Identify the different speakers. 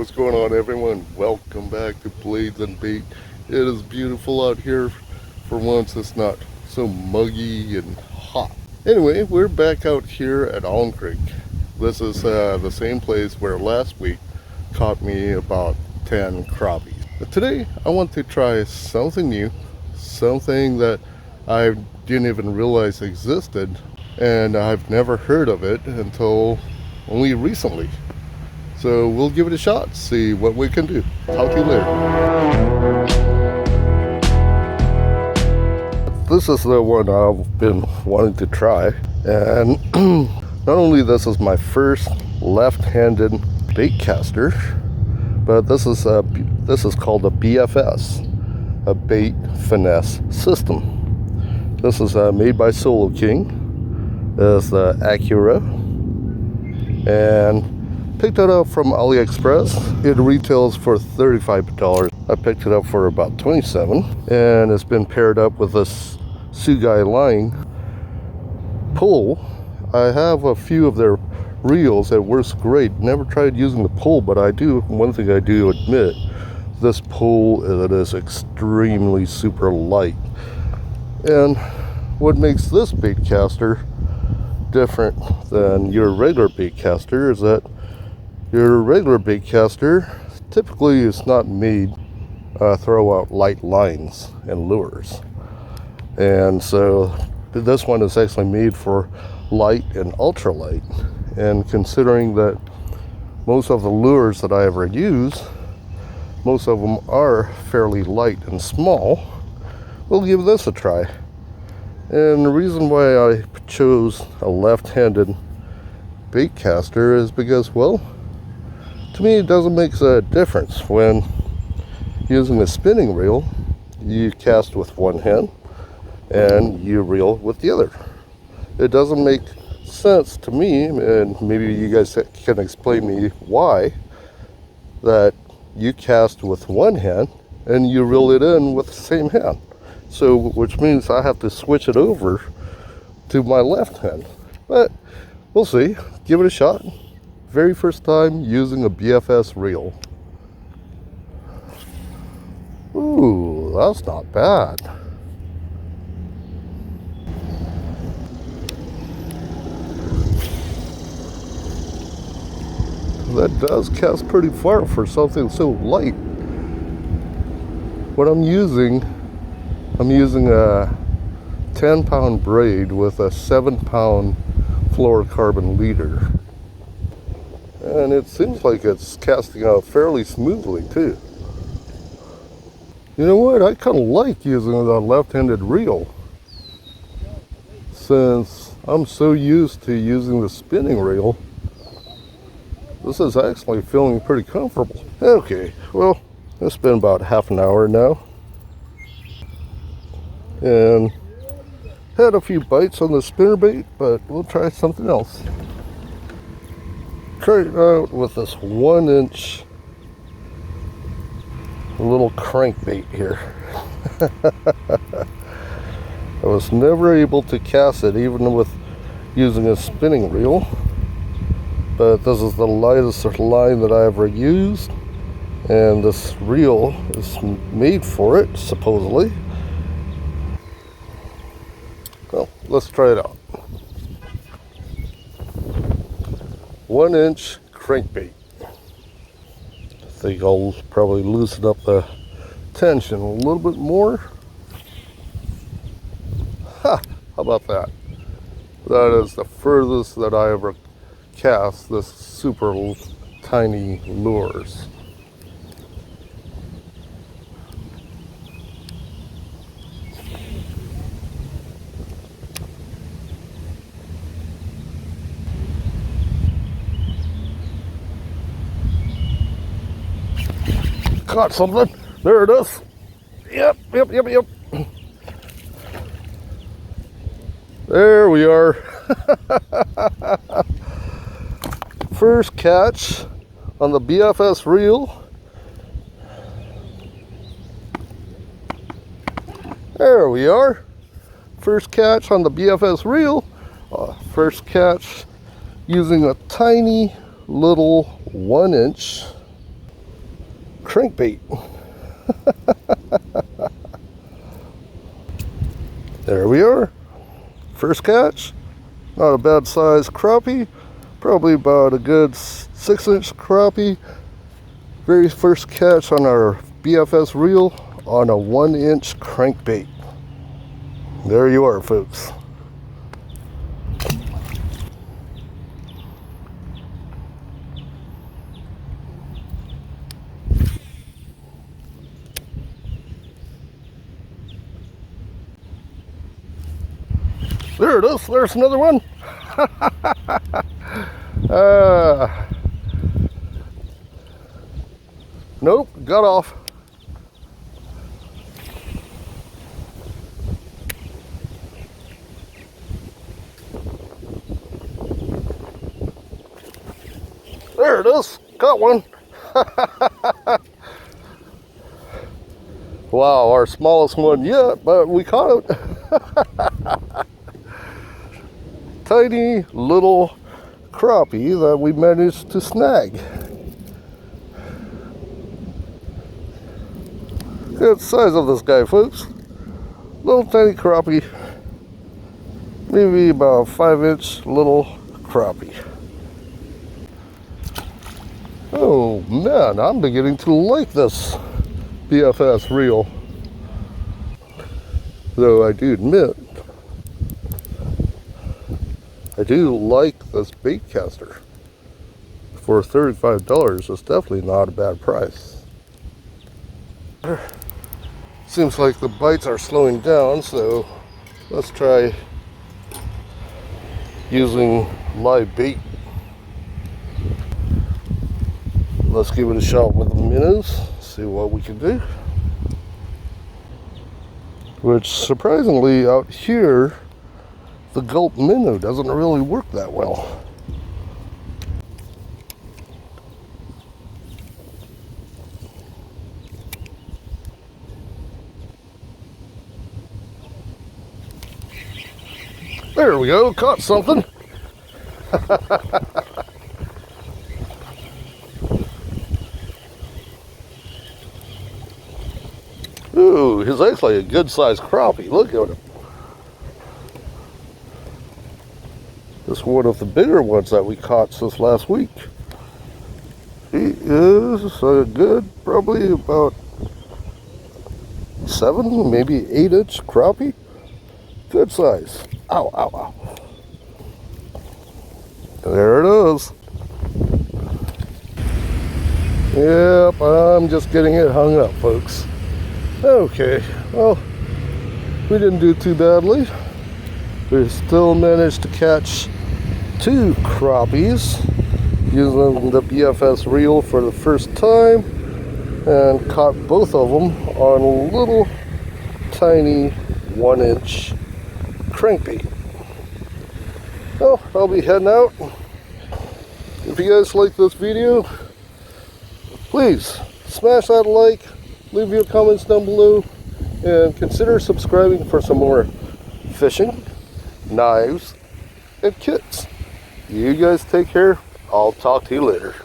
Speaker 1: What's going on, everyone? Welcome back to Blades and Bait. It is beautiful out here. For once, it's not so muggy and hot. Anyway, we're back out here at Allen Creek. This is the same place where last week caught me about 10 crappies. But today, I want to try something new, something that I didn't even realize existed, and I've never heard of it until only recently. So we'll give it a shot, see what we can do. Talk to you later. This is the one I've been wanting to try, and not only this is my first left-handed bait caster, but this is called a BFS, a bait finesse system. This is made by Soloking. It's the Acura, and picked it up from AliExpress. It retails for $35. I picked it up for about $27, and it's been paired up with this Sugai line pull. I have a few of their reels that works great. Never tried using the pull, but one thing I do admit, this pull it is extremely super light. And what makes this bait caster different than your regular bait caster is that your regular bait caster typically is not made throw out light lines and lures, and so this one is actually made for light and ultralight. And considering that most of the lures that I ever use, most of them are fairly light and small, we'll give this a try. And the reason why I chose a left-handed bait caster is because, well, to me, it doesn't make a difference. When using a spinning reel, you cast with one hand and you reel with the other. It doesn't make sense to me, and maybe you guys can explain me why, that you cast with one hand and you reel it in with the same hand. So, which means I have to switch it over to my left hand. But we'll see. Give it a shot. Very first time using a BFS reel. Ooh, that's not bad. That does cast pretty far for something so light. What I'm using a 10-pound braid with a 7-pound fluorocarbon leader. And it seems like it's casting out fairly smoothly too. You know what? I kind of like using the left-handed reel, since I'm so used to using the spinning reel. This is actually feeling pretty comfortable. Okay, well, it's been about half an hour now, and had a few bites on the spinnerbait, but we'll try something else. Try it out with this 1-inch little crankbait here. I was never able to cast it even with using a spinning reel, but this is the lightest line that I ever used, and this reel is made for it, supposedly. Well, let's try it out. 1-inch crankbait. I think I'll probably loosen up the tension a little bit more. Ha! How about that? That is the furthest that I ever cast this super tiny lures. Caught something. There it is. Yep. There we are. First catch on the BFS reel. There we are. First catch on the BFS reel. First catch using a tiny little 1-inch crankbait. There we are. First catch. Not a bad size crappie. Probably about a good 6-inch crappie. Very first catch on our BFS reel on a 1-inch crankbait. There you are, folks. There it is. There's another one. Nope, got off. There it is. Got one. Wow, our smallest one yet, but we caught it. Tiny little crappie that we managed to snag. Good size of this guy, folks. Little tiny crappie. Maybe about 5-inch little crappie. Oh man, I'm beginning to like this BFS reel. Though I do admit, I do like this bait caster. For $35, it's definitely not a bad price. Seems like the bites are slowing down, so let's try using live bait. Let's give it a shot with the minnows, see what we can do. Which surprisingly out here, the gulp minnow doesn't really work that well. There we go, caught something. Ooh, he's actually a good sized crappie. Look at him. This is one of the bigger ones that we caught since last week. He is a good, probably about 7, maybe 8-inch crappie. Good size. Ow, ow, ow. There it is. Yep, I'm just getting it hung up, folks. Okay, well, we didn't do too badly. We still managed to catch 2 crappies using the BFS reel for the first time, and caught both of them on a little tiny 1-inch crankbait. Well, I'll be heading out. If you guys like this video, please smash that like, leave your comments down below, and consider subscribing for some more fishing, knives, and kits. You guys take care. I'll talk to you later.